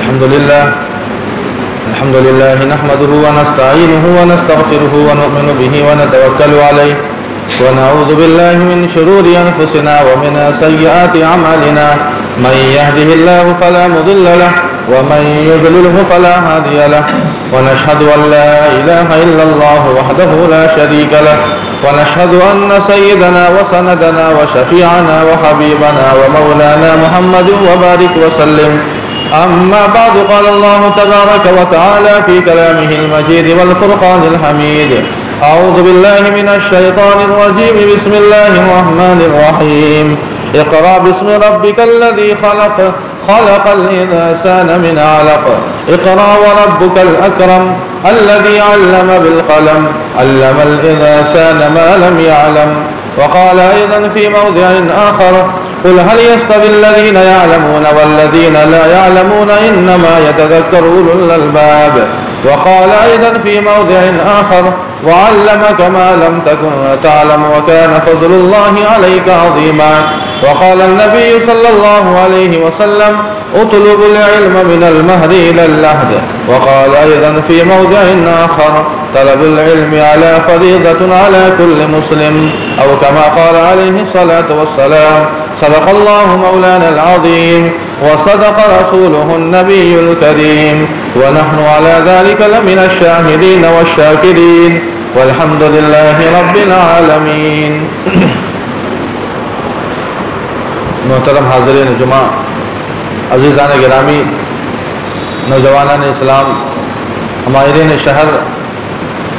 अल्हम्दुलिल्लाह नहमदुहु व नस्तईनुहु व नस्तगफिरुहु व नु'मिनु बिही व नतवक्कलु अलैहि व नऊज़ु बिल्लाहि मिन शुरूरि अनफुसिना व मिन सय्यिआति अमालिना मन यहदिहिल्लाहु फला मुदिल्ल लहु व मन युज़लिल्हु फला हादिय लहु व नशहदु अन ला इलाहा इल्लल्लाहु वहदहु ला शरीका लहु व नशहदु अन्न सय्यिदना व सनदना व शफीअना व हबीबना व मौलाना मुहम्मदin व बारिक व सल्लिम। अम्मा बाद क़ाल अल्लाहु तबारक व तआला फ़ी कलामिहिल मजीद वल फ़ुरक़ानिल हमीद। अऊज़ु बिल्लाहि मिनश शैतानिर रजीम। बिस्मिल्लाहिर रहमानिर रहीम। इक़रा बिस्मि रब्बिकल्लज़ी ख़लक़ ख़लक़ल इंसाना मिन अलक़। इक़रा व रब्बुकल अकरम अल्लज़ी अल्लम बिल क़लम अल्लमल इंसाना मा लम यअलम। वक़ाल अयज़न फ़ी मौदिअइन आख़र क़ुल हल यस्तवी अल्लज़ीना यअलमून वल्लज़ीना ला यअलमून इन्नमा यतज़क्करु उलुल अलबाब। वक़ाल अयज़न फ़ी मौदिअइन आख़र वअल्लमक मा लम तकुन तअलम वकान फ़ज़्लुल्लाहि अलैका अज़ीमा। वक़ाल अन्नबिय्यु सल्लल्लाहु अलैहि वसल्लम उतलुबुल इल्म मिनल महदि इलल लहद। वक़ाल अयज़न फ़ी मौदिअइन आख़र तलबुल इल्मि अला फ़रीज़तुन अला कुल्लि मुस्लिम औ कमा क़ाल अलैहि सलातु वस्सलाम। सदक़ल्लाहु मौलानल अज़ीम व सदक़ रसूलुहुन नबियुल करीम व नहनु अला ज़ालिका लमिनश शाहिदीन वश्शाकिरीन वल्हम्दुलिल्लाहि रब्बिल आलमीन। मोहतरम हाज़िरीन जुमा, अज़ीज़ान गिरामी, नौजवानान इस्लाम, हमायरीन शहर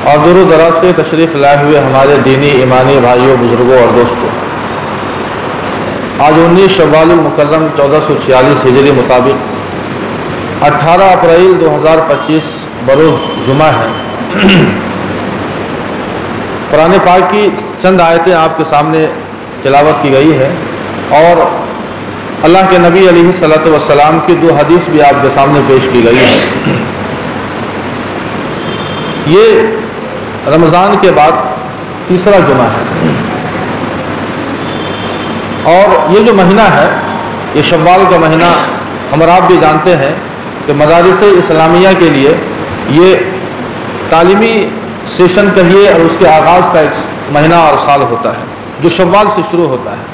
और दूर दराज से तशरीफ़ लाए हुए हमारे दीनी ईमानी भाइयों, बुज़ुर्गों और दोस्तों, आज 19 शव्वालुल मुकर्रम 1446 हिजरी मुताबिक 18 अप्रैल 2025 बरोज़ जुमा है। कुरान पाक की चंद आयतें आपके सामने तिलावत की गई है और अल्लाह के नबी अलैहिस्सलातु वस्सलाम की 2 हदीस भी आपके सामने पेश की गई है। ये रमज़ान के बाद तीसरा जुमा है और ये जो महीना है, ये शव्वाल का महीना, हम और आप भी जानते हैं कि मदारिस इस्लामिया के लिए ये तालीमी सेशन कहिए और उसके आगाज़ का एक महीना और साल होता है जो शव्वाल से शुरू होता है।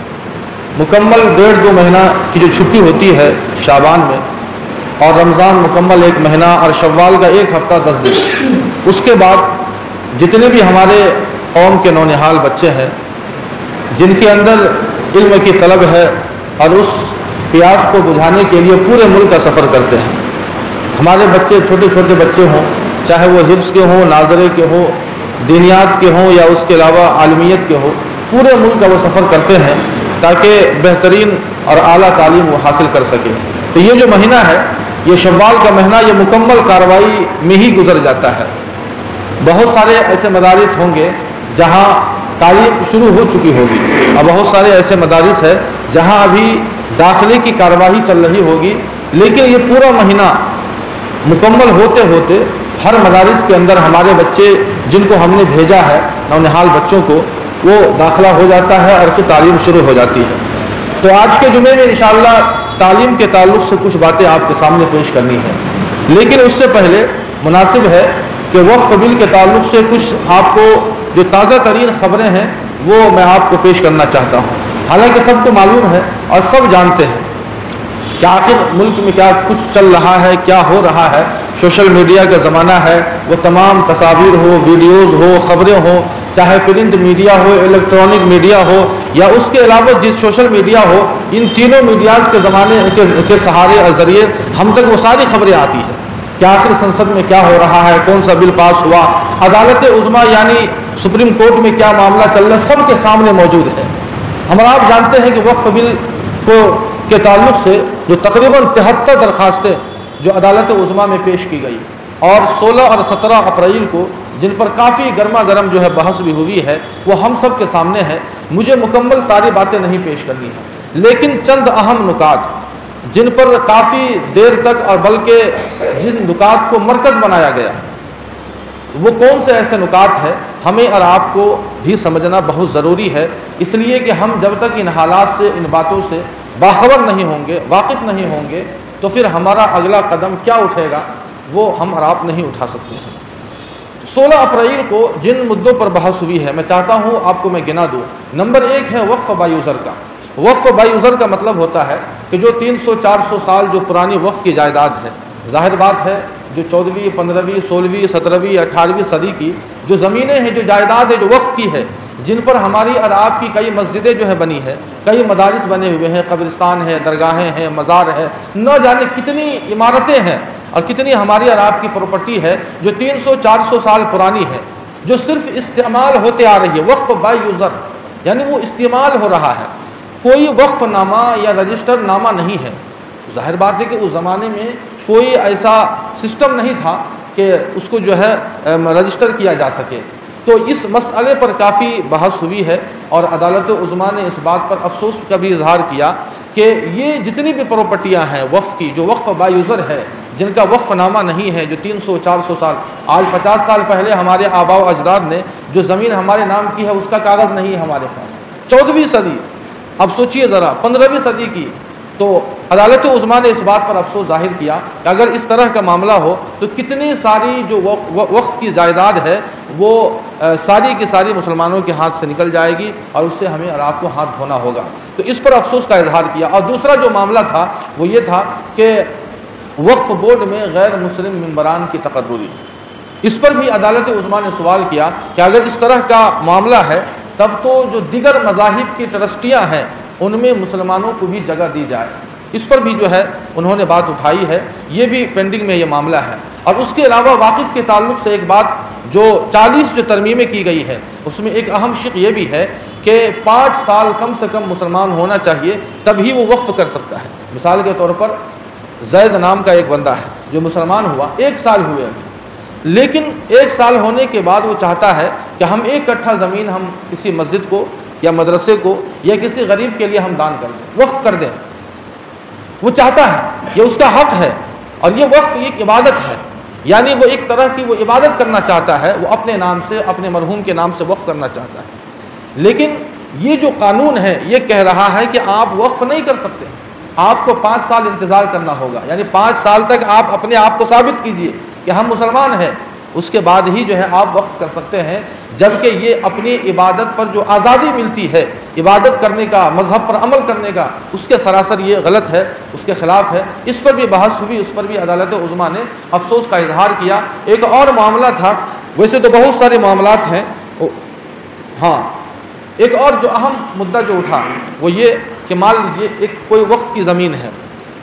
मुकम्मल 1.5-2 महीना की जो छुट्टी होती है शाबान में, और रमज़ान मुकम्मल 1 महीना और शव्वाल का 1 हफ़्ता 10 दिन। उसके बाद जितने भी हमारे कौम के नौनिहाल बच्चे हैं जिनके अंदर इल्म की तलब है और उस प्यास को बुझाने के लिए पूरे मुल्क का सफ़र करते हैं, हमारे बच्चे छोटे छोटे बच्चे हों, चाहे वो हिफ्ज़ के हों, नाज़रे के हों, दीनियात के हों या उसके अलावा आलमियत के हों, पूरे मुल्क का वो सफ़र करते हैं ताकि बेहतरीन और आला तालीम वो हासिल कर सकें। तो ये जो महीना है, ये शव्वाल का महीना, ये मुकम्मल कार्रवाई में ही गुजर जाता है। बहुत सारे ऐसे मदारिस होंगे जहाँ तालीम शुरू हो चुकी होगी और बहुत सारे ऐसे मदारिस हैं जहाँ अभी दाखिले की कार्रवाई चल रही होगी, लेकिन ये पूरा महीना मुकम्मल होते होते हर मदारिस के अंदर हमारे बच्चे जिनको हमने भेजा है, नौनिहाल बच्चों को, वो दाखिला हो जाता है और फिर तालीम शुरू हो जाती है। तो आज के जुमे में इंशाअल्लाह तालीम के ताल्लुक़ से कुछ बातें आपके सामने पेश करनी है, लेकिन उससे पहले मुनासिब है कि वक्फ़ बिल के ताल्लुक़ से कुछ आपको जो ताज़ा तरीन ख़बरें हैं वो मैं आपको पेश करना चाहता हूँ। हालांकि सबको मालूम है और सब जानते हैं कि आखिर मुल्क में क्या कुछ चल रहा है, क्या हो रहा है। सोशल मीडिया का ज़माना है, वो तमाम तस्वीर हो, वीडियोज़ हो, ख़बरें हो, चाहे प्रिंट मीडिया हो, इलेक्ट्रॉनिक मीडिया हो या उसके अलावा जिस सोशल मीडिया हो, इन तीनों मीडियाज़ के ज़माने के सहारे और ज़रिए हम तक वो सारी ख़बरें आती हैं कि आखिर संसद में क्या हो रहा है, कौन सा बिल पास हुआ, अदालत उज़्मा यानी सुप्रीम कोर्ट में क्या मामला चल रहा है, सब के सामने मौजूद है। हम आप जानते हैं कि वक्फ़ बिल के ताल्लुक़ से जो तकरीबन 73 दरख्वास्तें जो अदालत उज़्मा में पेश की गई और 16 और 17 अप्रैल को जिन पर काफ़ी गर्मा गर्म जो है बहस भी हुई है, वो हम सब के सामने है। मुझे मुकम्मल सारी बातें नहीं पेश करनी है, लेकिन चंद अहम नुकात जिन पर काफ़ी देर तक और बल्कि जिन नुकात को मरकज़ बनाया गया, वो कौन से ऐसे नुकात हैं हमें और आपको भी समझना बहुत ज़रूरी है। इसलिए कि हम जब तक इन हालात से, इन बातों से बाखबर नहीं होंगे, वाकिफ़ नहीं होंगे, तो फिर हमारा अगला कदम क्या उठेगा वो हम और आप नहीं उठा सकते हैं। 16 अप्रैल को जिन मुद्दों पर बहस हुई है मैं चाहता हूँ आपको मैं गिना दूँ। नंबर 1 है वक्फ बाय उज़र का। वक्फ बाय उज़र का मतलब होता है कि जो 300-400 साल जो पुरानी वक्फ की जायदाद है, जाहिर बात है जो 14वीं, 15वीं, 16वीं, 17वीं, 18वीं सदी की जो ज़मीनें हैं, जो जायदाद है, जो वक्फ की है, जिन पर हमारी और आपकी कई मस्जिदें जो है बनी है, कई मदारिस बने हुए हैं, कब्रिस्तान है, दरगाहें हैं, मज़ार है, न जाने कितनी इमारतें हैं और कितनी हमारी और आपकी प्रॉपर्टी है जो 300-400 साल पुरानी है, जो सिर्फ इस्तेमाल होते आ रही है। वक्फ बाय उज़र यानी वो इस्तेमाल हो रहा है, कोई वक्फ नामा या रजिस्टर नामा नहीं है। जाहिर बात है कि उस ज़माने में कोई ऐसा सिस्टम नहीं था कि उसको जो है रजिस्टर किया जा सके। तो इस मसले पर काफ़ी बहस हुई है और अदालत उज़्मा ने इस बात पर अफसोस का भी इजहार किया कि ये जितनी भी प्रॉपर्टियाँ हैं वक्फ़ की, जो वक्फ बाय उज़र है, जिनका वक्फ़नामा नहीं है, जो 300-400 साल, आज 50 साल पहले हमारे आबा व अजदाद ने जो ज़मीन हमारे नाम की है उसका कागज़ नहीं है हमारे पास। 14वीं सदी, अब सोचिए ज़रा 15वीं सदी की। तो अदालत उज़्मा ने इस बात पर अफसोस जाहिर किया कि अगर इस तरह का मामला हो तो कितनी सारी जो वक्फ़ की जायदाद है वो सारी की सारी मुसलमानों के हाथ से निकल जाएगी और उससे हमें और आपको हाथ धोना होगा। तो इस पर अफसोस का इजहार किया। और दूसरा जो मामला था वो ये था कि वक्फ बोर्ड में गैर मुस्लिम मेंबरान की तकर्रुरी, इस पर भी अदालत उज़्मा ने सवाल किया कि अगर इस तरह का मामला है तब तो जो दिगर मज़ाहिब की ट्रस्टियाँ हैं उनमें मुसलमानों को भी जगह दी जाए। इस पर भी जो है उन्होंने बात उठाई है, ये भी पेंडिंग में ये मामला है। और उसके अलावा वाक़िफ़ के ताल्लुक़ से एक बात, जो 40 जो तरमीमें की गई है उसमें एक अहम शिक ये भी है कि 5 साल कम से कम मुसलमान होना चाहिए तभी वो वक्फ़ कर सकता है। मिसाल के तौर पर ज़ैद नाम का एक बंदा है जो मुसलमान हुआ, 1 साल हुए अभी, लेकिन 1 साल होने के बाद वो चाहता है कि हम 1 कट्ठा ज़मीन हम किसी मस्जिद को या मदरसे को या किसी गरीब के लिए हम दान कर दें, वक्फ़ कर दें। वो चाहता है, ये उसका हक़ है और ये वक्फ़ एक इबादत है, यानी वो एक तरह की वो इबादत करना चाहता है, वो अपने नाम से, अपने मरहूम के नाम से वक्फ़ करना चाहता है। लेकिन ये जो कानून है ये कह रहा है कि आप वक्फ़ नहीं कर सकते, आपको 5 साल इंतज़ार करना होगा, यानी 5 साल तक आप अपने आप को साबित कीजिए कि हम मुसलमान हैं, उसके बाद ही जो है आप वक्फ़ कर सकते हैं। जबकि ये अपनी इबादत पर जो आज़ादी मिलती है, इबादत करने का, मज़हब पर अमल करने का, उसके सरासर ये गलत है, उसके ख़िलाफ़ है। इस पर भी बहस हुई, उस पर भी अदालत उज़्मा ने अफसोस का इजहार किया। एक और मामला था, वैसे तो बहुत सारे मामलात हैं, हाँ, एक और जो अहम मुद्दा जो उठा वो ये कि मान लीजिए एक कोई वक्फ़ की ज़मीन है,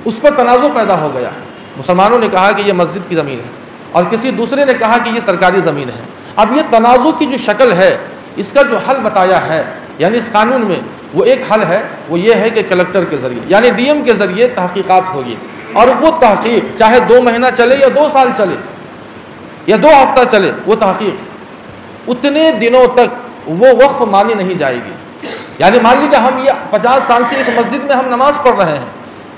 उस पर तनाज़ुर पैदा हो गया, मुसलमानों ने कहा कि ये मस्जिद की ज़मीन है और किसी दूसरे ने कहा कि ये सरकारी ज़मीन है। अब ये तनाज़ुर की जो शक्ल है, इसका जो हल बताया है, यानी इस कानून में वो एक हल है, वो ये है कि कलेक्टर के ज़रिए यानी DM के ज़रिए तहक़ीक़ात होगी और वो तहक़ीक़ चाहे 2 महीना चले या 2 साल चले या 2 हफ्ता चले, वो तहक़ीक़ उतने दिनों तक वो वक्फ़ मानी नहीं जाएगी। यानी मान लीजिए हम ये 50 साल से इस मस्जिद में हम नमाज़ पढ़ रहे हैं,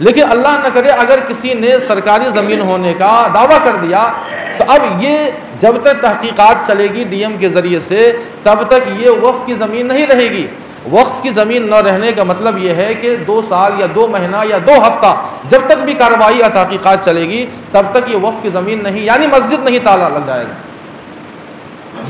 लेकिन अल्लाह न करे अगर किसी ने सरकारी ज़मीन होने का दावा कर दिया तो अब ये जब तक तहक़ीक़ात चलेगी DM के ज़रिए से तब तक ये वक्फ़ की ज़मीन नहीं रहेगी। वक्फ़ की ज़मीन न रहने का मतलब ये है कि 2 साल या 2 महीना या 2 हफ्ता जब तक भी कार्रवाई या तहक़ीक़ात चलेगी तब तक ये वक्फ़ की ज़मीन नहीं, यानी मस्जिद नहीं, ताला लग जाएगा।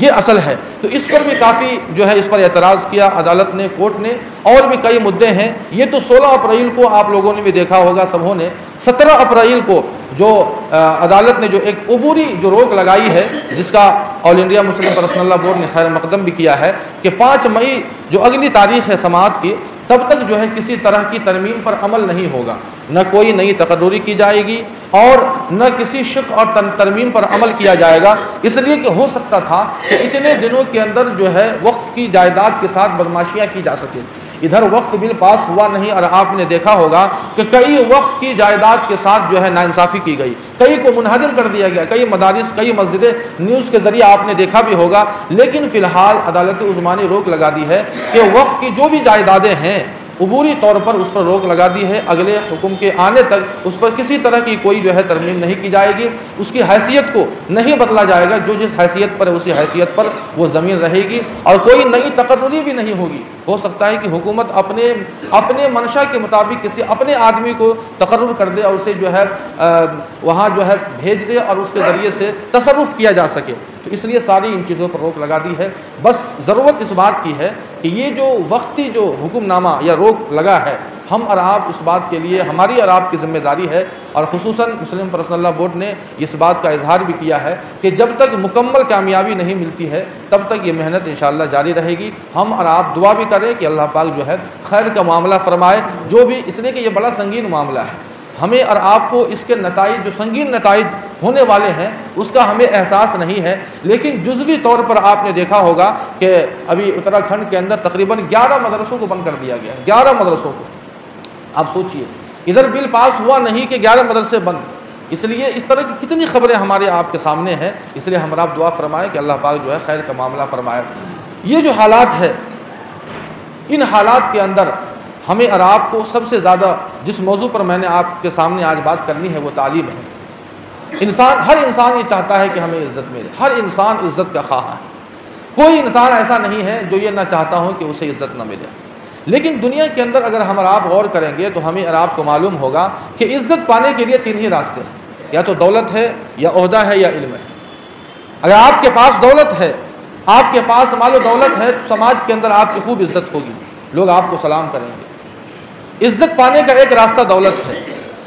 ये असल है। तो इस पर भी काफ़ी जो है इस पर एतराज़ किया अदालत ने, कोर्ट ने, और भी कई मुद्दे हैं। ये तो 16 अप्रैल को आप लोगों ने भी देखा होगा सबों ने। 17 अप्रैल को जो अदालत ने जो एक अबूरी जो रोक लगाई है, जिसका all India Muslim personal law board ने खैर मकदम भी किया है कि 5 मई जो अगली तारीख़ है समाअत की, तब तक जो है किसी तरह की तरमीम पर अमल नहीं होगा, न कोई नई तकर्रुरी की जाएगी और न किसी शिक और तरमीम पर अमल किया जाएगा। इसलिए कि हो सकता था कि इतने दिनों के अंदर जो है वक्फ़ की जायदाद के साथ बदमाशियाँ की जा सके। इधर वक्फ़ बिल पास हुआ नहीं और आपने देखा होगा कि कई वक्फ़ की जायदाद के साथ जो है नाइंसाफ़ी की गई, कई को मुनहदम कर दिया गया, कई मदारिस, कई मस्जिदें न्यूज़ के ज़रिए आपने देखा भी होगा। लेकिन फ़िलहाल अदालत उज़्मा ने रोक लगा दी है कि वक्फ़ की जो भी जायदादें हैं अबूरी तौर पर उस पर रोक लगा दी है। अगले हुक्म के आने तक उस पर किसी तरह की कोई जो है तरमीम नहीं की जाएगी, उसकी हैसियत को नहीं बदला जाएगा। जो जिस हैसियत पर है उसी हैसियत पर वो ज़मीन रहेगी और कोई नई तकर्रुरी भी नहीं होगी। हो सकता है कि हुकूमत अपने मंशा के मुताबिक किसी अपने आदमी को तकर्रुर कर दे और उसे जो है वहाँ जो है भेज दे और उसके ज़रिए से तसर्रुफ़ किया जा सके। तो इसलिए सारी इन चीज़ों पर रोक लगा दी है। बस ज़रूरत इस बात की है कि ये जो वक्ती जो हुक्मनामा या रोक लगा है, हम और आप इस बात के लिए हमारी और आपकी ज़िम्मेदारी है। और ख़ुसूसन मुस्लिम पर्सनल लॉ बोर्ड ने इस बात का इजहार भी किया है कि जब तक मुकम्मल कामयाबी नहीं मिलती है तब तक ये मेहनत इंशाअल्लाह जारी रहेगी। हम और आप दुआ भी करें कि अल्लाह पाक जो है खैर का मामला फ़रमाए, जो भी, इसलिए कि ये बड़ा संगीन मामला है। हमें और आपको इसके नताइज, जो संगीन नताइज होने वाले हैं, उसका हमें एहसास नहीं है। लेकिन जुज़वी तौर पर आपने देखा होगा कि अभी उत्तराखंड के अंदर तकरीबन 11 मदरसों को बंद कर दिया गया है। 11 मदरसों को, आप सोचिए, इधर बिल पास हुआ नहीं कि 11 मदरसे बंद। इसलिए इस तरह की कितनी खबरें हमारे आपके सामने हैं। इसलिए हम आप दुआ फरमाएँ कि अल्लाह पाक जो है खैर का मामला फरमाए। ये जो हालात है, इन हालात के अंदर हमें और आपको सबसे ज़्यादा जिस मौजू पर मैंने आपके सामने आज बात करनी है वो तालीम है। हर इंसान ये चाहता है कि हमें इज़्ज़त मिले। हर इंसान इज़्ज़त का ख्वाह है। कोई इंसान ऐसा नहीं है जो ये ना चाहता हो कि उसे इज़्ज़त ना मिले। लेकिन दुनिया के अंदर अगर हम और आप गौर करेंगे तो हमें और आपको मालूम होगा कि इज़्ज़त पाने के लिए 3 ही रास्ते हैं, या तो दौलत है, या ओहदा है, या इल्म है। अगर आपके पास दौलत है, आपके पास मालो दौलत है, तो समाज के अंदर आपकी खूब इज़्ज़त होगी, लोग आपको सलाम करेंगे। इज़्ज़त पाने का एक रास्ता दौलत है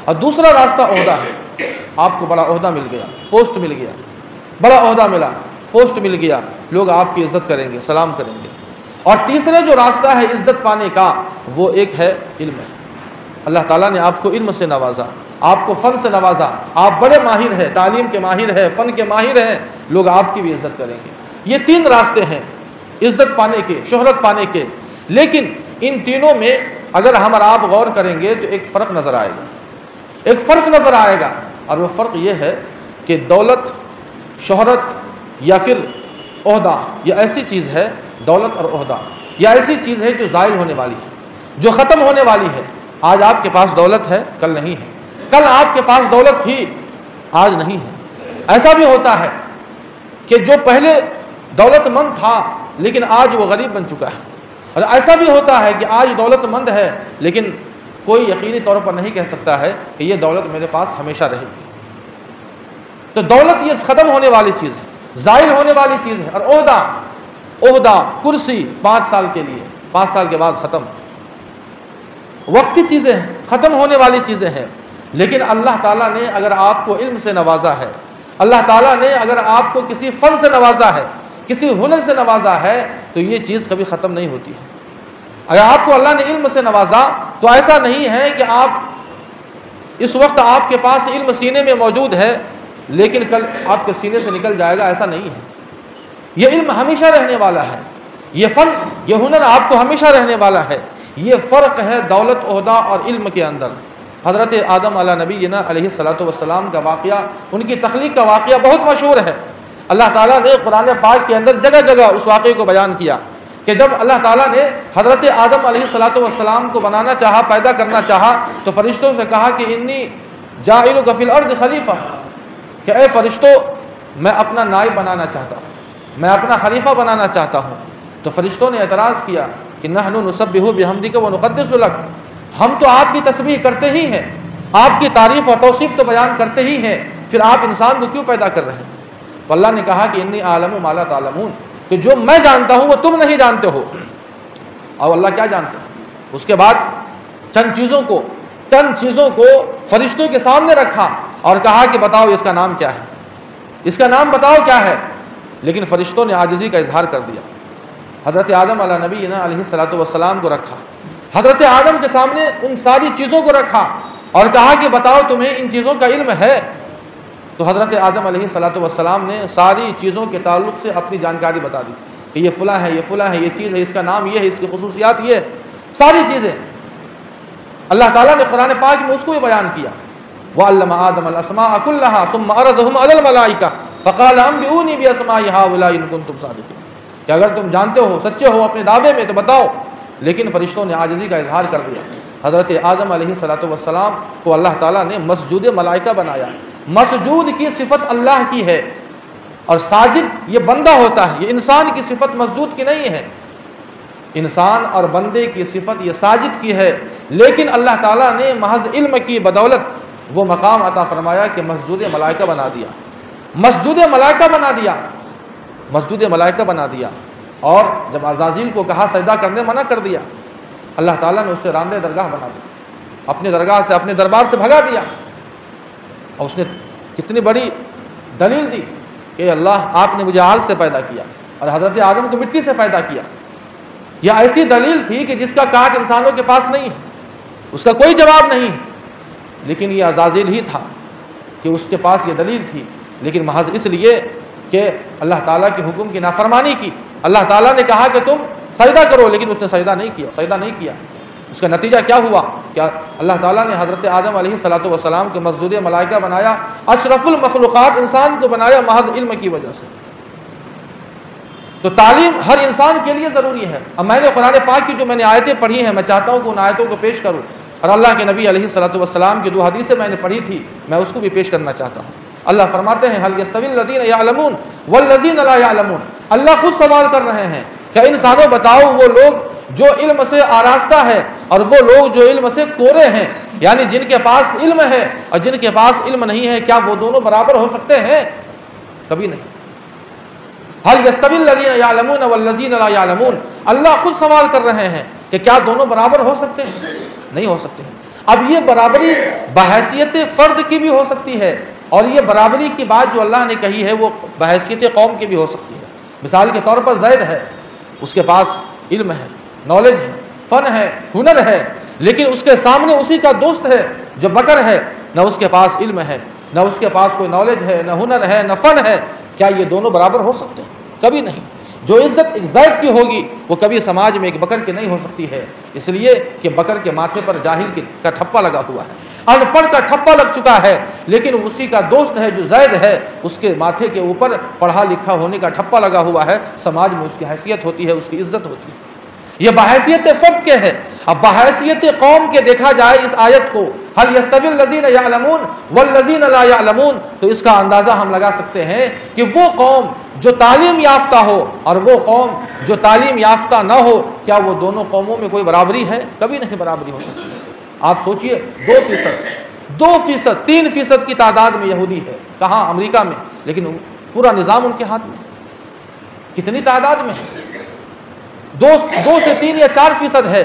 और दूसरा रास्ता ओहदा है। आपको बड़ा ओहदा मिल गया, पोस्ट मिल गया, बड़ा ओहदा मिला, पोस्ट मिल गया, लोग आपकी इज़्ज़त करेंगे, सलाम करेंगे। और तीसरा जो रास्ता है इज़्ज़त पाने का, वो एक है इल्म है। अल्लाह ताला ने आपको इल्म से नवाजा, आपको फ़न से नवाजा, आप बड़े माहिर हैं, तालीम के माहिर हैं, फ़न के माहिर हैं, लोग आपकी भी इज़्ज़त करेंगे। ये 3 रास्ते हैं इज़्ज़त पाने के, शोहरत पाने के। लेकिन इन तीनों में अगर हम और आप गौर करेंगे तो एक फ़र्क नज़र आएगा, एक फ़र्क नज़र आएगा। और वो फ़र्क ये है कि दौलत, शोहरत या फिर ओहदा, ये ऐसी चीज़ है, दौलत और ओहदा यह ऐसी चीज़ है जो ज़ाइल होने वाली है, जो ख़त्म होने वाली है। आज आपके पास दौलत है, कल नहीं है। कल आपके पास दौलत थी, आज नहीं है। ऐसा भी होता है कि जो पहले दौलतमंद था लेकिन आज वो गरीब बन चुका है। और ऐसा भी होता है कि आज दौलतमंद है लेकिन कोई यकीनी तौर पर नहीं कह सकता है कि ये दौलत मेरे पास हमेशा रहेगी। तो दौलत ये ख़त्म होने वाली चीज़ है, ज़ाइल होने वाली चीज़ है। और ओहदा, कुर्सी 5 साल के लिए, 5 साल के बाद ख़त्म, वक्ती चीज़ें हैं, ख़त्म होने वाली चीज़ें हैं। लेकिन अल्लाह ताला ने अगर आपको इल्म से नवाजा है, अल्लाह ताला ने अगर आपको किसी फ़न से नवाजा है, किसी हुनर से नवाजा है, तो ये चीज़ कभी ख़त्म नहीं होती है। अगर आपको अल्लाह ने इल्म से नवाजा तो ऐसा नहीं है कि आप इस वक्त आपके पास इल्म सीने में मौजूद है लेकिन कल आपके सीने से निकल जाएगा, ऐसा नहीं है। ये इल्म हमेशा रहने वाला है, ये फ़न, ये हुनर आपको हमेशा रहने वाला है। ये फ़र्क है दौलत, ओहदा और इल्म के अंदर। हज़रत आदम अला नबीना अलैहिस्सलातु वस्सलाम का वाक़या, उनकी तख्लीक़ का वाक़या बहुत मशहूर है। अल्लाह ताला ने कुरान पाक के अंदर जगह जगह उस वाक़े को बयान किया कि जब अल्लाह ताला ने हज़रत आदम अलैहिस्सलातु वस्सलाम को बनाना चाहा, पैदा करना चाहा, तो फ़रिश्तों से कहा कि इन्नी जाइलुका फ़िल अर्द खलीफ़ा, कि ए फ़रिश्तों, मैं अपना नाइब बनाना चाहता हूँ, मैं अपना खलीफा बनाना चाहता हूँ। तो फ़रिश्तों ने एतराज़ किया कि नहनु नुसब्बिहु बिहम्दिका व नुक़द्दिसु लक, हम तो आपकी तस्बीह करते ही हैं, आपकी तारीफ़ और तौसीफ़ तो बयान करते ही हैं, फिर आप इंसान को क्यों पैदा कर रहे हैं? तो अल्लाह ने कहा कि इन्नी आलमु मा ला तालमून, कि जो मैं जानता हूँ वो तुम नहीं जानते हो। और अल्लाह क्या जानते हैं? उसके बाद चंद चीज़ों को फरिश्तों के सामने रखा और कहा कि बताओ इसका नाम क्या है, इसका नाम बताओ क्या है। लेकिन फरिश्तों ने आजिज़ी का इजहार कर दिया। हज़रत आदम अला नबीना अलैहिस्सलातु वस्सलाम को रखा, हज़रत आदम के सामने उन सारी चीज़ों को रखा और कहा कि बताओ तुम्हें इन चीज़ों का इल्म है? तो हज़रत आदम अलैहिस्सलातु वस्सलाम ने सारी चीज़ों के ताल्लुक़ से अपनी जानकारी बता दी कि ये फ़लाँ है, ये फ़लाँ है, ये चीज़ है, इसका नाम ये है, इसकी खुसूसियात ये है, सारी चीज़ें अल्लाह ताला ने कुरान पाक में उसको भी बयान किया। वअल्लम आदम अल-अस्माअ कुल्लहा सुम्मा अरज़हुम अलल मलाइका फ़क़ाल अंबिऊनी बिअस्माइ हाउलाइ इन कुंतुम सादिक़ीन, कि अगर तुम जानते हो, सच्चे हो अपने दावे में, तो बताओ लेकिन फरिश्तों ने आजिज़ी का इजहार कर दिया। हज़रत आदम अलैहिस्सलातु वस्सलाम को अल्लाह ताला ने मसजूद मलाइका बनाया। मसजूद की सिफ़त अल्लाह की है और साजिद ये बंदा होता है, ये इंसान की सिफ़त मसजूद की नहीं है। इंसान और बंदे की सिफ़त ये साजिद की है, लेकिन अल्लाह ताला ने महज इल्म की बदौलत वो मकाम अता फरमाया कि मसजूद मलाइका बना दिया, मसजूद मलाइका बना दिया, मसजूद मलाइका बना दिया। और जब अज़ाज़ील को कहा सजदा करने मना कर दिया, अल्लाह ताला ने उसे रांदे दरगाह बना दिया, अपने दरगाह से अपने दरबार से भगा दिया। और उसने कितनी बड़ी दलील दी कि अल्लाह आपने मुझे आग से पैदा किया और हज़रत आदम को मिट्टी से पैदा किया। यह ऐसी दलील थी कि जिसका काट इंसानों के पास नहीं है, उसका कोई जवाब नहीं है, लेकिन ये अज़ाज़ील ही था कि उसके पास ये दलील थी। लेकिन महज इसलिए कि अल्लाह ताला के हुक्म की नाफरमानी की, अल्लाह ताला ने कहा कि तुम सजदा करो, लेकिन उसने सजदा नहीं किया, सजदा नहीं किया। उसका नतीजा क्या हुआ? क्या अल्लाह ताला ने हज़रत आदम अलैहिस्सलातु वस्सलाम को मसजूद मलाइका बनाया, अशरफुल मखलूक़ात इंसान को बनाया महज इल्म की वजह से। तो तालीम हर इंसान के लिए ज़रूरी है। अब मैंने कुरान पाक की जो मैंने आयतें पढ़ी हैं, मैं चाहता हूँ कि उन आयतों को पेश करूँ, और अल्लाह के नबी अलैहिस्सलातु वस्सलाम की 2 हदीसें मैंने पढ़ी थी, मैं उसको भी पेश करना चाहता हूँ। अल्लाह फरमाते हैं, हल यस्तविल लज़ीना यअलमून वल्लज़ीना ला यअलमून। अल्लाह खुद सवाल कर रहे हैं कि इंसानों बताओ वो लोग जो इल्म से आरास्ता है और वो लोग जो इल्म से कोरे हैं, यानी जिनके पास इल्म है और जिनके पास इल्म नहीं है, क्या वो दोनों बराबर हो सकते हैं? कभी नहीं। हल यस्तविल लज़ीना यअलमून वल्लज़ीना ला यअलमून। अल्लाह खुद सवाल कर रहे हैं कि क्या दोनों बराबर हो सकते हैं? नहीं हो सकते हैं। अब ये बराबरी बहैसियत फ़र्द की भी हो सकती है, और ये बराबरी की बात जो अल्लाह ने कही है वो बहैसियत कौम की भी हो सकती है। मिसाल के तौर पर ज़ैद है, उसके पास इल्म है, नॉलेज है, फ़न है, हुनर है, लेकिन उसके सामने उसी का दोस्त है जो बकर है, न उसके पास इल्म है, न उसके पास कोई नॉलेज है, न हुनर है, न फ़न है। क्या ये दोनों बराबर हो सकते हैं? कभी नहीं। जो इज्जत एक ज़ैद की होगी वो कभी समाज में एक बकर की नहीं हो सकती है, इसलिए कि बकर के माथे पर जाहिल का ठप्पा लगा हुआ है, अनपढ़ का ठप्पा लग चुका है, लेकिन उसी का दोस्त है जो ज़ैद है, उसके माथे के ऊपर पढ़ा लिखा होने का ठप्पा लगा हुआ है। समाज में उसकी हैसियत होती है, उसकी इज्जत होती है। यह बहैसियत फ़र्द के है। अब बहैसियत कौम के देखा जाए इस आयत को, हल यस्तविल लज़ीना यअलमून वल्लज़ीना ला यअलमून, तो इसका अंदाज़ा हम लगा सकते हैं कि वो कौम जो तालीम याफ्ता हो और वो कौम जो तालीम याफ्ता ना हो, क्या वो दोनों कौमों में कोई बराबरी है? कभी नहीं बराबरी हो सकती है। आप सोचिए 2%, 3% की तादाद में यहूदी है, कहाँ? अमेरिका में, लेकिन पूरा निज़ाम उनके हाथ में। कितनी तादाद में है? 2 से 3 या 4% है।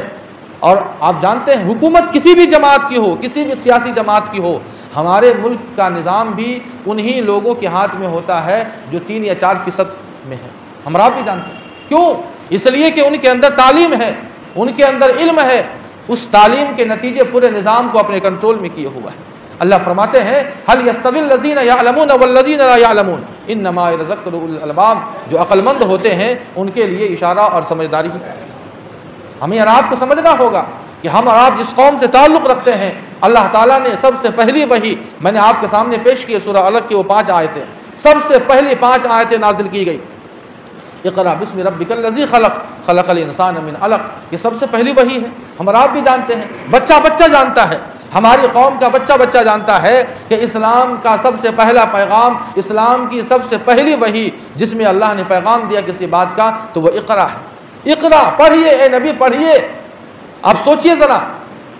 और आप जानते हैं हुकूमत किसी भी जमात की हो, किसी भी सियासी जमात की हो, हमारे मुल्क का निज़ाम भी उन्हीं लोगों के हाथ में होता है जो 3 या 4% में है। हम आप भी जानते हैं क्यों? इसलिए कि उनके अंदर तालीम है, उनके अंदर इल्म है, उस तालीम के नतीजे पूरे निज़ाम को अपने कंट्रोल में किए हुआ है। अल्लाह फरमाते हैं, हल यस्तविल लज़ीना यअलमून वल्लज़ीना ला यअलमून इन्नमा यतज़क्करु उलुल अलबाब। जो अक्लमंद होते हैं उनके लिए इशारा और समझदारी ही काफ़ी है। हमें और आपको समझना होगा कि हम और आप जिस कौम से ताल्लुक़ रखते हैं, अल्लाह ताला ने सबसे पहली वही मैंने आपके सामने पेश किए, सूरह अलग की वो 5 आयतें, सबसे पहली 5 आयतें नाज़िल की गई। इक़रा बिस्मि रब्बिकल लज़ी खलक़ खलक़ल इंसान मिन अलक़, ये सबसे पहली वही है। हम और आप भी जानते हैं, बच्चा बच्चा जानता है, हमारी कौम का बच्चा बच्चा जानता है कि इस्लाम का सबसे पहला पैगाम, इस्लाम की सबसे पहली वही जिसमें अल्लाह ने पैगाम दिया किसी बात का, तो वह इक़रा है। इक़रा, पढ़िए ए नबी, पढ़िए। आप सोचिए ज़रा,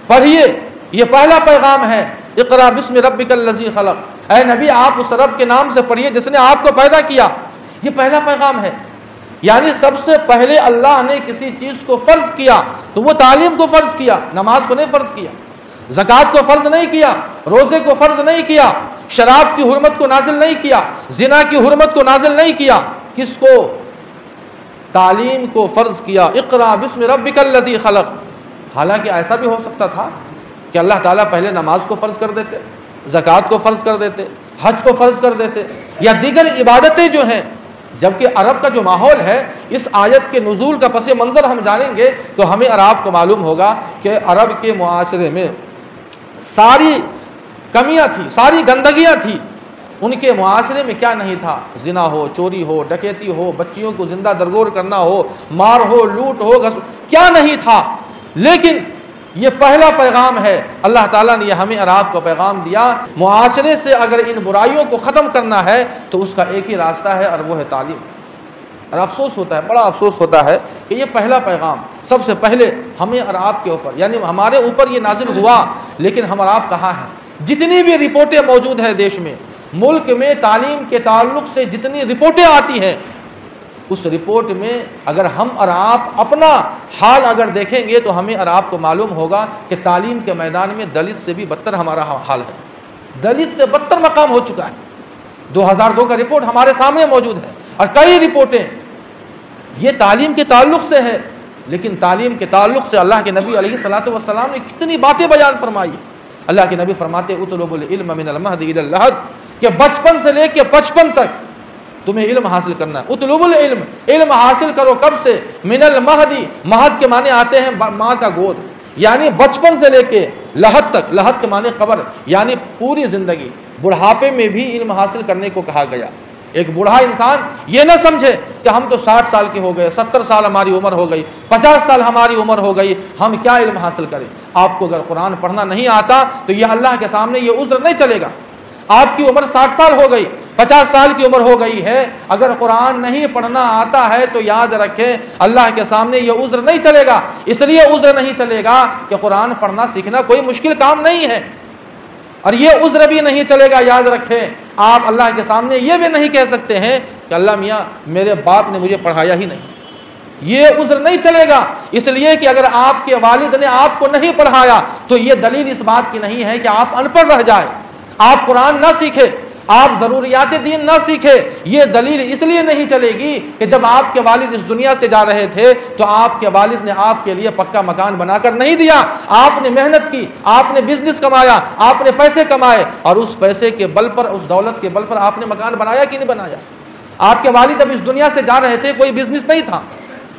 पढ़िए, ये पहला पैगाम है। इक़रा बिस्मि रब्बिकल लज़ी खलक़, ए नबी आप उस रब के नाम से पढ़िए जिसने आपको पैदा किया। ये पहला पैगाम है। यानी सबसे पहले अल्लाह ने किसी चीज़ को फ़र्ज़ किया तो वो तालीम को फ़र्ज़ किया, नमाज को नहीं फ़र्ज़ किया, ज़कात को फ़र्ज़ नहीं किया, रोज़े को फ़र्ज़ नहीं किया, शराब की हुर्मत को नाजिल नहीं किया, ज़िना की हुर्मत को नाजिल नहीं किया। किसको? तालीम को फ़र्ज़ किया। इक़रा बिस्मि रब्बिकल लज़ी खलक़। हालांकि ऐसा भी हो सकता था कि अल्लाह ताला पहले नमाज को फ़र्ज़ कर देते, ज़कात को फ़र्ज़ कर देते, हज को फ़र्ज़ कर देते, या दीगर इबादतें जो हैं। जबकि अरब का जो माहौल है, इस आयत के नुज़ूल का पस मंज़र हम जानेंगे तो हमें और आपको मालूम होगा कि अरब के मुआशरे में सारी कमियां थी, सारी गंदगियां थी, उनके मुआशरे में क्या नहीं था। जिना हो, चोरी हो, डकैती हो, बच्चियों को जिंदा दरगोर करना हो, मार हो, लूट हो, क्या नहीं था। लेकिन ये पहला पैगाम है, अल्लाह ताला ने हमें और आपको पैगाम दिया, मुआशरे से अगर इन बुराइयों को ख़त्म करना है तो उसका एक ही रास्ता है और वो है तालीम। और अफसोस होता है, बड़ा अफसोस होता है कि ये पहला पैगाम सबसे पहले हमें और आपके ऊपर, यानी हमारे ऊपर ये नाजिल हुआ, लेकिन हम और आप कहाँ हैं। जितनी भी रिपोर्टें मौजूद हैं देश में, मुल्क में तालीम के ताल्लुक़ से जितनी रिपोर्टें आती हैं, उस रिपोर्ट में अगर हम और आप अपना हाल अगर देखेंगे तो हमें और आपको मालूम होगा कि तालीम के मैदान में दलित से भी बदतर हमारा हाल है। दलित से बदतर मकाम हो चुका है। 2002 का रिपोर्ट हमारे सामने मौजूद है और कई रिपोर्टें ये तालीम के ताल्लुक़ से है। लेकिन तालीम के ताल्लुक़ से अल्लाह के नबी अलैहिस्सलातु वस्सलाम ने कितनी बातें बयान फरमाई। अल्लाह के नबी फरमाते उतलुबुल इल्म मिनल महदी इलल लहद, कि बचपन से लेके 55 तक तुम्हें इल्म हासिल करना है। उतलुबुल इल्म, इल्म हासिल करो कब से, मिनल महदी, महद के माने आते हैं माँ का गोद, यानी बचपन से लेके लहद तक, लहद के माने कब्र, यानी पूरी ज़िंदगी। बुढ़ापे में भी इल्म हासिल करने को कहा गया। एक बूढ़ा इंसान ये ना समझे कि हम तो 60 साल के हो गए, 70 साल हमारी उम्र हो गई, 50 साल हमारी उम्र हो गई, हम क्या इल्म हासिल करें। आपको अगर कुरान पढ़ना नहीं आता तो ये अल्लाह के सामने ये उज़्र नहीं चलेगा। आपकी उम्र 60 साल हो गई, 50 साल की उम्र हो गई है, अगर कुरान नहीं पढ़ना आता है तो याद रखें अल्लाह के सामने ये उज़्र नहीं चलेगा। इसलिए उज़्र नहीं चलेगा कि कुरान पढ़ना सीखना कोई मुश्किल काम नहीं है, और ये उज़्र भी नहीं चलेगा, याद रखें आप अल्लाह के सामने ये भी नहीं कह सकते हैं कि अल्लाह मियाँ मेरे बाप ने मुझे पढ़ाया ही नहीं। ये उज़्र नहीं चलेगा, इसलिए कि अगर आपके वालिद ने आपको नहीं पढ़ाया तो ये दलील इस बात की नहीं है कि आप अनपढ़ रह जाए, आप कुरान ना सीखे, आप ज़रूरियात दीन ना सीखे। ये दलील इसलिए नहीं चलेगी कि जब आपके वालिद इस दुनिया से जा रहे थे तो आपके वालिद ने आपके लिए पक्का मकान बनाकर नहीं दिया। आपने मेहनत की, आपने बिजनेस कमाया, आपने पैसे कमाए, और उस पैसे के बल पर, उस दौलत के बल पर आपने मकान बनाया कि नहीं बनाया। आपके वालिद अब इस दुनिया से जा रहे थे, कोई बिजनेस नहीं था,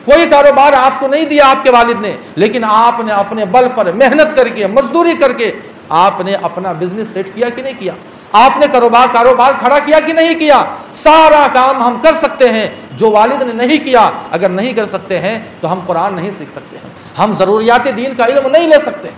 कोई कारोबार आपको नहीं दिया आपके वालिद ने, लेकिन आपने अपने बल पर मेहनत करके, मजदूरी करके आपने अपना बिजनेस सेट किया कि नहीं किया। आपने कारोबार खड़ा किया कि नहीं किया। सारा काम हम कर सकते हैं जो वालिद ने नहीं किया। अगर नहीं कर सकते हैं तो हम कुरान नहीं सीख सकते हैं, हम ज़रूरियात दीन का इल्म नहीं ले सकते।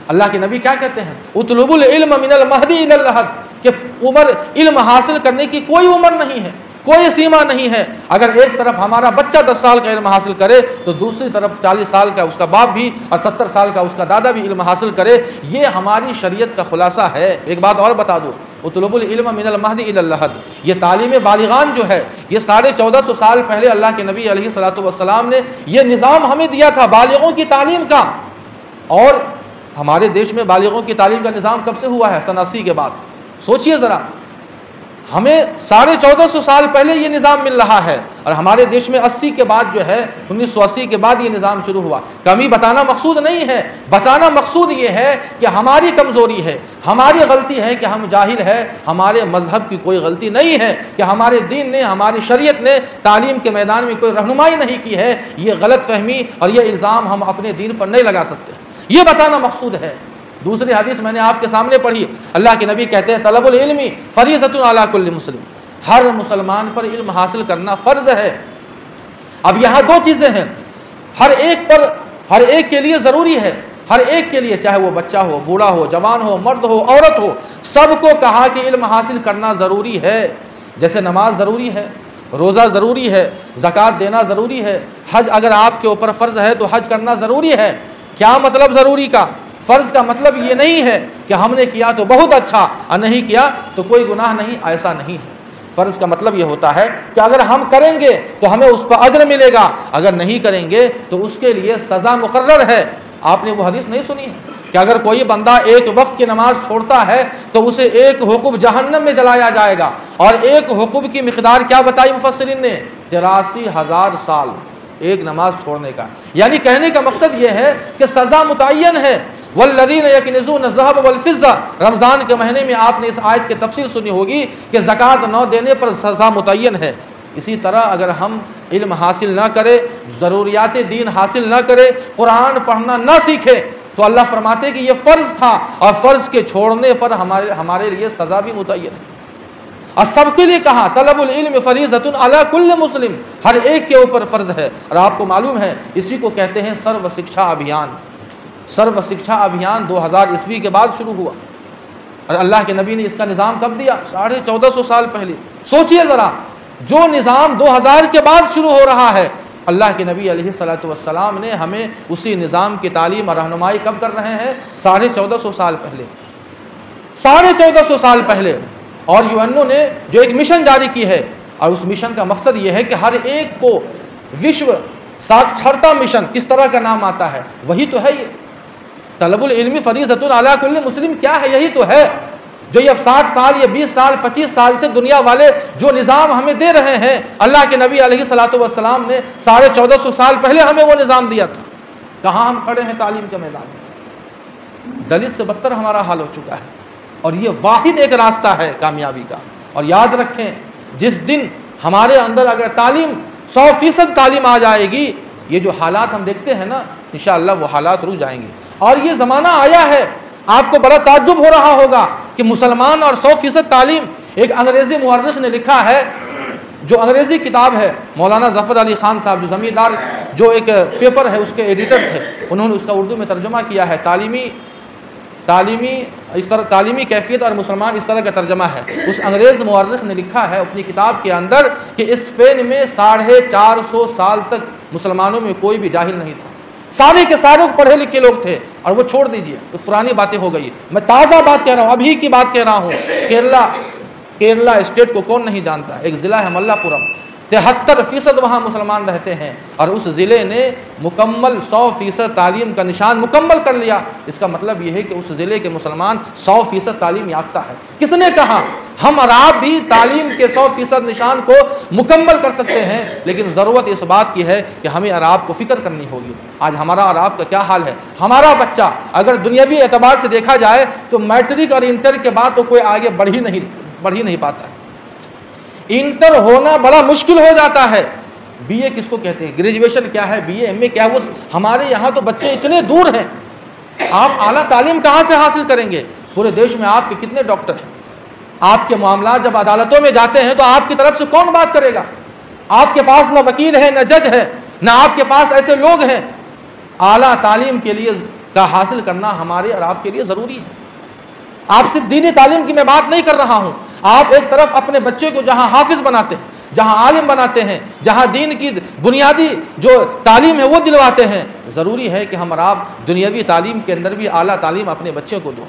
अल्लाह के नबी क्या कहते हैं, उतलुबुल इल्म मिनल महदी इलल लहद, कि उम्र, इल्म हासिल करने की कोई उम्र नहीं है, कोई सीमा नहीं है। अगर एक तरफ हमारा बच्चा 10 साल का इल्म हासिल करे तो दूसरी तरफ 40 साल का उसका बाप भी और 70 साल का उसका दादा भी इल्म हासिल करे। ये हमारी शरीयत का खुलासा है। एक बात और बता दूँ, उतलुबुल इल्म मिनल महदी इलल लहद, ये तालीम बालिगान जो है, ये 1450 साल पहले अल्लाह के नबी अलैहिस्सलातु वस्सलाम ने ये निज़ाम हमें दिया था बालिगों की तालीम का। और हमारे देश में बालिगों की तालीम का निज़ाम कब से हुआ है? सन 80 के बाद। सोचिए ज़रा, हमें 1450 साल पहले ये निज़ाम मिल रहा है, और हमारे देश में 80 के बाद जो है, 1980 के बाद ये निज़ाम शुरू हुआ। कमी बताना मकसूद नहीं है, बताना मकसूद ये है कि हमारी कमज़ोरी है, हमारी गलती है कि हम जाहिल है। हमारे मज़हब की कोई गलती नहीं है कि हमारे दीन ने, हमारी शरीयत ने तालीम के मैदान में कोई रहनुमाई नहीं की है। ये गलत फहमी और ये इल्ज़ाम हम अपने दीन पर नहीं लगा सकते, ये बताना मकसूद है। दूसरी हदीस मैंने आपके सामने पढ़ी, अल्लाह के नबी कहते हैं तलबुल इल्मी फरीज़तुन अला कुल्लि मुस्लिम, हर मुसलमान पर इल्म हासिल करना फ़र्ज़ है। अब यहाँ दो चीज़ें हैं, हर एक पर, हर एक के लिए ज़रूरी है, हर एक के लिए, चाहे वो बच्चा हो, बूढ़ा हो, जवान हो, मर्द हो, औरत हो, सबको कहा कि इल्म हासिल करना ज़रूरी है। जैसे नमाज ज़रूरी है, रोज़ा ज़रूरी है, ज़कात देना ज़रूरी है, हज अगर आपके ऊपर फ़र्ज़ है तो हज करना ज़रूरी है। क्या मतलब ज़रूरी का? फ़र्ज़ का मतलब ये नहीं है कि हमने किया तो बहुत अच्छा और नहीं किया तो कोई गुनाह नहीं, ऐसा नहीं है। फ़र्ज़ का मतलब ये होता है कि अगर हम करेंगे तो हमें उस पर अज्र मिलेगा, अगर नहीं करेंगे तो उसके लिए सज़ा मुकर्रर है। आपने वो हदीस नहीं सुनी है कि अगर कोई बंदा एक वक्त की नमाज छोड़ता है तो उसे एक हुक्म जहन्नम में जलाया जाएगा। और एक हुक्म की मिक़दार क्या बताई मुफस्सिरीन ने? 83,000 साल एक नमाज छोड़ने का। यानी कहने का मकसद ये है कि सज़ा मुतय्यन है। वल्लज़ीना यकनिज़ून ज़हब वल फ़िज़्ज़ा, रमज़ान के महीने में आपने इस आयत की तफसीर सुनी होगी कि ज़कात न देने पर सज़ा मुतय्यन है। इसी तरह अगर हम इल्म हासिल ना करें, ज़रूरियात दीन हासिल ना करें, कुरान पढ़ना ना सीखें, तो अल्लाह फरमाते कि ये फ़र्ज़ था और फ़र्ज़ के छोड़ने पर हमारे लिए सज़ा भी मुतय्यन है। और सबके लिए कहा तलबुल इल्म फरीज़तुन अला कुल्ल मुस्लिम, हर एक के ऊपर फ़र्ज़ है। और आपको मालूम है इसी को कहते हैं सर्व शिक्षा अभियान। सर्व शिक्षा अभियान 2000 ईस्वी के बाद शुरू हुआ और अल्लाह के नबी ने इसका निज़ाम कब दिया? 1450 साल पहले। सोचिए ज़रा, जो निज़ाम 2000 के बाद शुरू हो रहा है, अल्लाह के नबी अलैहिस्सलातु वस्सलाम ने हमें उसी निज़ाम की तालीम और रहनुमाई कब कर रहे हैं? 1450 साल पहले। 1450 साल पहले। और यूएनओ ने जो एक मिशन जारी की है, और उस मिशन का मकसद ये है कि हर एक को विश्व साक्षरता मिशन, इस तरह का नाम आता है, वही तो है ये तलबुल इल्मी फरीज़तुन अला कुल्ल मुस्लिम। क्या है? यही तो है जो ये अब 60 साल या 20 साल 25 साल से दुनिया वाले जो निज़ाम हमें दे रहे हैं। अल्लाह के नबी अलैहिस्सलातु वस्सलाम ने 1450 साल पहले हमें वो निज़ाम दिया था। कहाँ हम खड़े हैं तालीम के मैदान में? दलित से बदतर हमारा हाल हो चुका है। और ये वाहिद एक रास्ता है कामयाबी का। और याद रखें, जिस दिन हमारे अंदर अगर तालीम 100% तालीम आ जाएगी, ये जो हालात हम देखते हैं ना, इंशाअल्लाह वो हालात रुक जाएंगे। और ये ज़माना आया है, आपको बड़ा ताज्जुब हो रहा होगा कि मुसलमान और 100% तालीम। एक अंग्रेज़ी मुअर्रिख़ ने लिखा है, जो अंग्रेज़ी किताब है, मौलाना ज़फ़र अली ख़ान साहब जो ज़मींदार जो एक पेपर है उसके एडिटर थे, उन्होंने उसका उर्दू में तर्जुमा किया है। तालीमी कैफियत और मुसलमान, इस तरह का तर्जमा है। उस अंग्रेज़ मुअर्रिख़ ने लिखा है अपनी किताब के अंदर कि स्पेन में 450 साल तक मुसलमानों में कोई भी जाहिल नहीं था। सारे के सारे पढ़े लिखे लोग थे। और वो छोड़ दीजिए, तो पुरानी बातें हो गई। मैं ताज़ा बात कह रहा हूँ, अभी की बात कह रहा हूँ। केरला स्टेट को कौन नहीं जानता? एक ज़िला है मल्लापुरम, 73% वहाँ मुसलमान रहते हैं। और उस ज़िले ने मुकम्मल 100% तालीम का निशान मुकम्मल कर लिया। इसका मतलब ये है कि उस ज़िले के मुसलमान 100% तालीम याफ्ता है। किसने कहा? हम और आप भी तालीम के 100% निशान को मुकम्मल कर सकते हैं, लेकिन ज़रूरत इस बात की है कि हमें और आपको फ़िक्र करनी होगी। आज हमारा और आपका क्या हाल है? हमारा बच्चा अगर दुनियावी एतबार से देखा जाए तो मैट्रिक और इंटर के बाद तो कोई आगे बढ़ ही नहीं पाता। इंटर होना बड़ा मुश्किल हो जाता है। बीए किसको कहते हैं? ग्रेजुएशन क्या है? बीए एमए क्या है? वो हमारे यहाँ तो बच्चे इतने दूर हैं। आप आला तालीम कहाँ से हासिल करेंगे? पूरे देश में आपके कितने डॉक्टर हैं? आपके मामला जब अदालतों में जाते हैं तो आपकी तरफ से कौन बात करेगा? आपके पास न वकील है, न जज है, न आपके पास ऐसे लोग हैं। आला तालीम के लिए का हासिल करना हमारे और आपके लिए ज़रूरी है। आप सिर्फ दीनी तालीम की मैं बात नहीं कर रहा हूँ। आप एक तरफ अपने बच्चे को जहाँ हाफिज़ बनाते हैं, जहाँ आलिम बनाते हैं, जहाँ दीन की बुनियादी जो तालीम है वो दिलवाते हैं, ज़रूरी है कि हम और आप दुनियावी तालीम के अंदर भी आला तालीम अपने बच्चे को दो।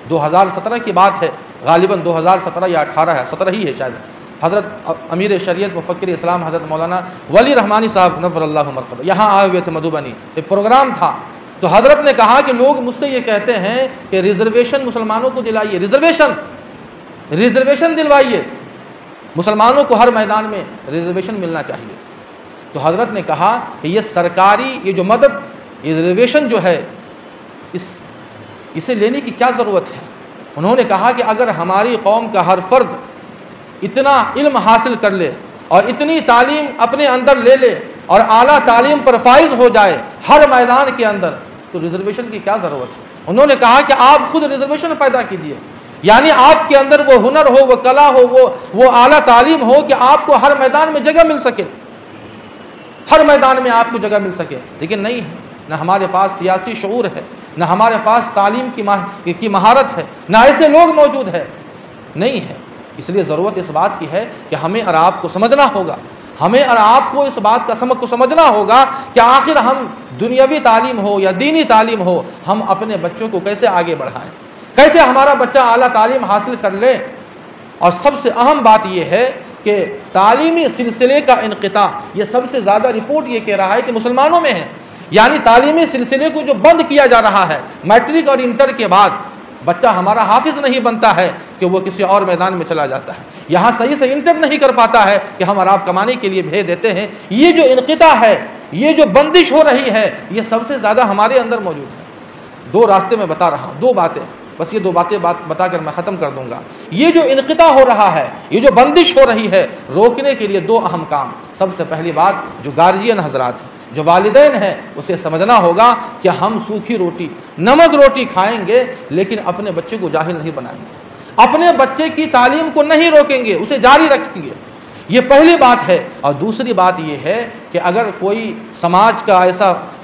2017 की बात है, गालिबन 2017 या 18 है, 17 ही है शायद। हज़रत अमीर शरीयत मुफ़क्किर इस्लाम हज़रत मौलाना वली रहमानी साहब नव्वरल्लाहु मरक़दहू यहाँ आए हुए थे मधुबनी। एक प्रोग्राम था, तो हज़रत ने कहा कि लोग मुझसे ये कहते हैं कि रिज़र्वेशन मुसलमानों को दिलाइए, रिज़र्वेशन दिलवाइए, मुसलमानों को हर मैदान में रिज़र्वेशन मिलना चाहिए। तो हज़रत ने कहा कि ये सरकारी ये जो मदद, ये रिज़र्वेशन जो है, इसे लेने की क्या ज़रूरत है? उन्होंने कहा कि अगर हमारी कौम का हर फ़र्द इतना इल्म हासिल कर ले और इतनी तालीम अपने अंदर ले ले और आला तालीम पर फाइज हो जाए हर मैदान के अंदर, तो रिज़र्वेशन की क्या ज़रूरत है? उन्होंने कहा कि आप खुद रिज़र्वेशन पैदा कीजिए, यानी आपके अंदर वो हुनर हो, वो कला हो, वो आला तालीम हो कि आपको हर मैदान में जगह मिल सके, हर मैदान में आपको जगह मिल सके। लेकिन नहीं है, न हमारे पास सियासी शऊर है, न हमारे पास तालीम की महारत है, न ऐसे लोग मौजूद है, नहीं है। इसलिए ज़रूरत इस बात की है कि हमें और आपको समझना होगा, हमें और आपको इस बात का को समझना होगा कि आखिर हम दुनियावी तालीम हो या दीनी तालीम हो, हम अपने बच्चों को कैसे आगे बढ़ाएं, कैसे हमारा बच्चा आला तालीम हासिल कर ले। और सबसे अहम बात यह है कि तालीमी सिलसिले का इनक़िता, ये सबसे ज़्यादा रिपोर्ट ये कह रहा है कि मुसलमानों में है। यानी तालीमी सिलसिले को जो बंद किया जा रहा है, मैट्रिक और इंटर के बाद बच्चा हमारा हाफिज़ नहीं बनता है कि वो किसी और मैदान में चला जाता है, यहाँ सही से इंटर नहीं कर पाता है कि हम और आप कमाने के लिए भेज देते हैं। ये जो इनक़िता है, ये जो बंदिश हो रही है, ये सबसे ज़्यादा हमारे अंदर मौजूद है। दो रास्ते में बता रहा हूँ, दो बातें, बस ये दो बातें बताकर मैं ख़त्म कर दूंगा। ये जो इनक़िता हो रहा है, ये जो बंदिश हो रही है, रोकने के लिए दो अहम काम। सबसे पहली बात, जो गार्जियन हजरात हैं, जो वालिदैन हैं, उसे समझना होगा कि हम सूखी रोटी, नमक रोटी खाएंगे, लेकिन अपने बच्चे को जाहिल नहीं बनाएंगे। अपने बच्चे की तालीम को नहीं रोकेंगे, उसे जारी रखेंगे। ये पहली बात है। और दूसरी बात ये है कि अगर कोई समाज का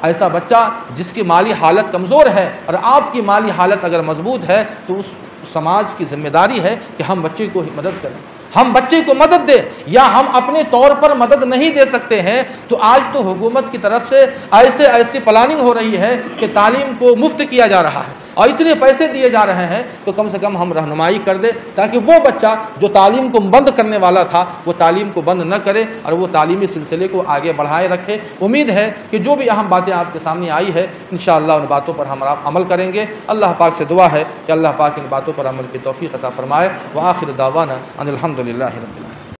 ऐसा बच्चा जिसकी माली हालत कमज़ोर है और आपकी माली हालत अगर मजबूत है, तो उस समाज की जिम्मेदारी है कि हम बच्चे को ही मदद करें, हम बच्चे को मदद दें। या हम अपने तौर पर मदद नहीं दे सकते हैं तो आज तो हुकूमत की तरफ से ऐसी प्लानिंग हो रही है कि तालीम को मुफ्त किया जा रहा है और इतने पैसे दिए जा रहे हैं, तो कम से कम हम रहनुमाई कर दें ताकि वो बच्चा जो तालीम को बंद करने वाला था वो तालीम को बंद न करे और वो तालीमी सिलसिले को आगे बढ़ाए रखे। उम्मीद है कि जो भी अहम बातें आपके सामने आई है इंशाअल्लाह उन बातों पर हम अमल करेंगे। अल्लाह पाक से दुआ है कि अल्लाह पाक इन बातों पर अमल की तौफीक अता फरमाए। व आखिर दावाना अनिल हम्दुलिल्लाहि रब्बिल आलमीन।